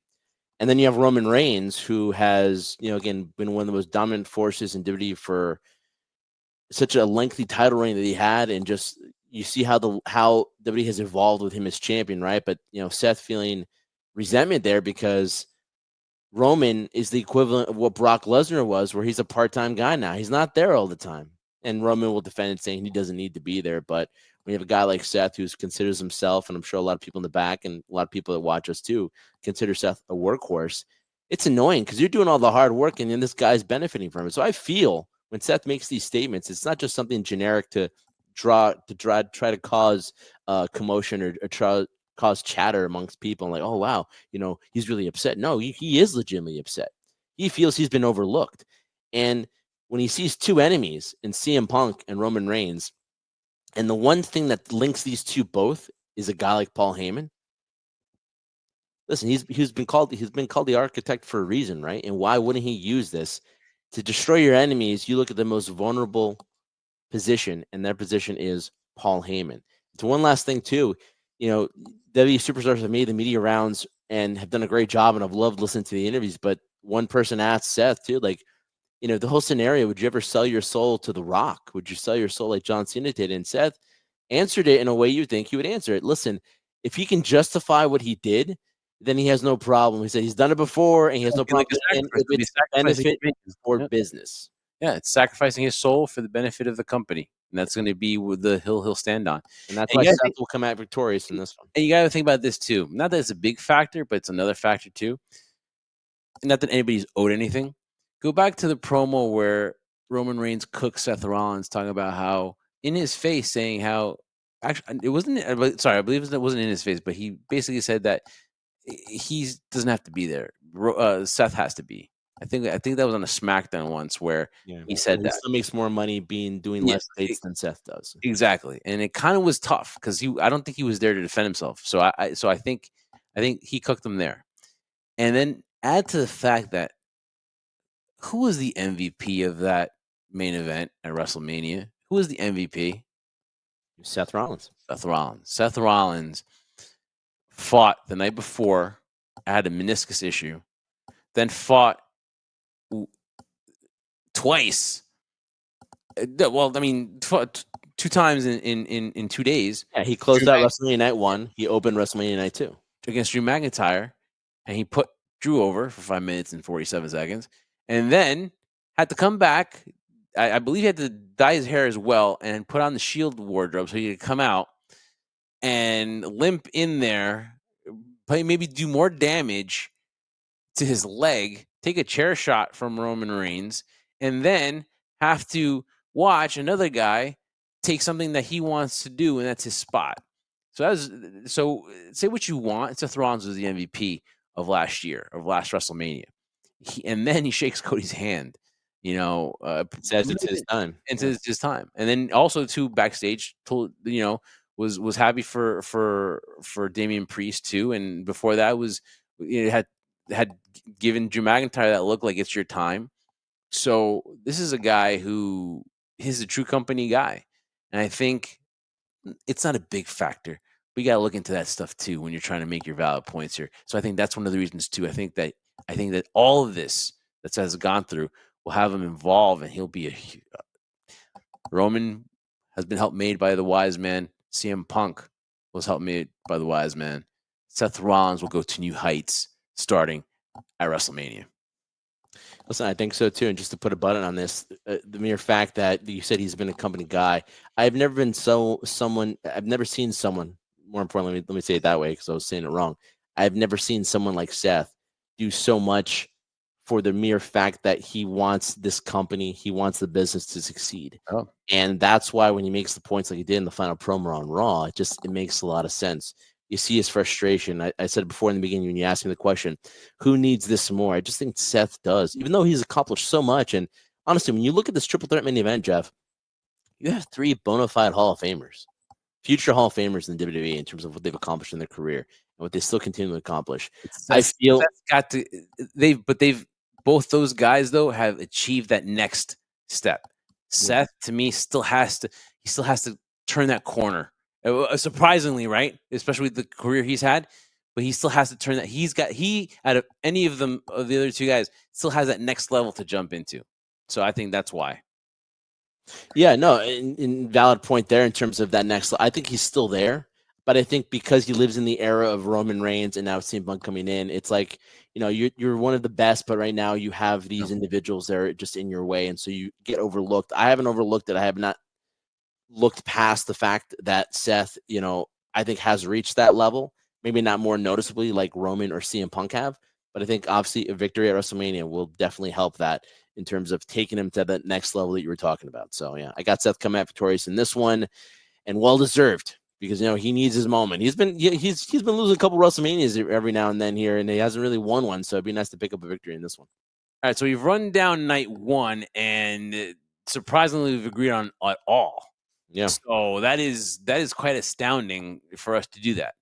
And then you have Roman Reigns, who has, again, been one of the most dominant forces in WWE for such a lengthy title reign that he had, and just you see how WWE has evolved with him as champion, right? But Seth feeling resentment there because Roman is the equivalent of what Brock Lesnar was, where he's a part-time guy now. He's not there all the time. And Roman will defend it, saying he doesn't need to be there. But when you have a guy like Seth who considers himself, and I'm sure a lot of people in the back and a lot of people that watch us too, consider Seth a workhorse, it's annoying because you're doing all the hard work and then this guy's benefiting from it. So I feel when Seth makes these statements, it's not just something generic to try to cause commotion or try cause chatter amongst people, like, oh wow, he's really upset. No, he is legitimately upset. He feels he's been overlooked. And when he sees two enemies in CM Punk and Roman Reigns, and the one thing that links these two both is a guy like Paul Heyman. Listen, he's been called the architect for a reason, right? And why wouldn't he use this to destroy your enemies? You look at the most vulnerable position, and their position is Paul Heyman. So one last thing too, WWE superstars have made the media rounds and have done a great job, and I've loved listening to the interviews. But one person asked Seth too, like, the whole scenario, would you ever sell your soul to The Rock? Would you sell your soul like John Cena did? And Seth answered it in a way you think he would answer it. Listen, if he can justify what he did, then he has no problem. He said he's done it before, and he has no problem. And if it's benefit for business.
Yeah, it's sacrificing his soul for the benefit of the company, and that's going to be with the hill he'll stand on.
And that's
And
why
you gotta
Seth
think,
will come out victorious in this one.
and you got to think about this too. Not that it's a big factor, but it's another factor too. Not that anybody's owed anything. Go back to the promo where Roman Reigns cooked Seth Rollins, talking about how in his face, saying how actually it wasn't. Sorry, I believe it wasn't in his face, but he basically said that he doesn't have to be there. Seth has to be. I think that was on a SmackDown once where
Yeah,
he said
he
that.
still makes more money doing
Yeah,
less dates than Seth does.
exactly, and it kind of was tough because I don't think he was there to defend himself. So I think he cooked him there, and then add to the fact that who was the MVP of that main event at WrestleMania? Who was the MVP?
Seth Rollins.
Seth Rollins. Seth Rollins fought the night before, had a meniscus issue, then fought twice. Well, I mean, fought two times in 2 days.
Yeah, he closed
Drew
out WrestleMania Night 1. He opened WrestleMania Night 2.
against Drew McIntyre, and he put Drew over for 5 minutes and 47 seconds, and then had to come back. I believe he had to dye his hair as well and put on the Shield wardrobe so he could come out and limp in there, maybe do more damage to his leg, take a chair shot from Roman Reigns, and then have to watch another guy take something that he wants to do, and that's his spot. So say what you want. Seth Rollins was the MVP of last year, of last WrestleMania, and then he shakes Cody's hand.
Says it's his time.
and says it's his time. And then also too backstage told was happy for Damian Priest too. And before that was had given Drew McIntyre that look like it's your time. So this is a guy who is a true company guy, and I think it's not a big factor. We got to look into that stuff too when you're trying to make your valid points here. So I think that's one of the reasons too. I think that all of this that has gone through will have him involved, and he'll be Roman has been helped made by the wise man. CM Punk was helped made by the wise man. Seth Rollins will go to new heights starting at WrestleMania.
Listen, I think so too. And just to put a button on this, the mere fact that you said he's been a company guy, I've never been I've never seen someone. More importantly, let me say it that way because I was saying it wrong. I've never seen someone like Seth do so much for the mere fact that he wants this company, he wants the business to succeed.
Oh.
And that's why when he makes the points like he did in the final promo on Raw, it makes a lot of sense. You see his frustration. I said before in the beginning when you asked me the question, who needs this more? I just think Seth does, even though he's accomplished so much. And honestly, when you look at this triple threat main event, Jeff, you have 3 bona fide Hall of Famers, future Hall of Famers in WWE in terms of what they've accomplished in their career and what they still continue to accomplish. I feel
both those guys though have achieved that next step. Seth to me still has to turn that corner. Surprisingly, right? Especially with the career he's had, but he still has to turn that. He out of any of them of the other two guys still has that next level to jump into. So I think that's why.
Yeah, no, in valid point there in terms of that next. I think he's still there, but I think because he lives in the era of Roman Reigns and now CM Punk coming in, it's like you're one of the best, but right now you have these individuals that are just in your way, and so you get overlooked. I haven't overlooked it. I have not looked past the fact that Seth, I think has reached that level. Maybe not more noticeably like Roman or CM Punk have, but I think obviously a victory at WrestleMania will definitely help that in terms of taking him to the next level that you were talking about. So yeah, I got Seth coming out victorious in this one, and well deserved because he needs his moment. He's been losing a couple WrestleManias every now and then here, and he hasn't really won one. So it'd be nice to pick up a victory in this one.
All right, so we've run down night one, and surprisingly, we've agreed on all.
Yeah.
So that is quite astounding for us to do that.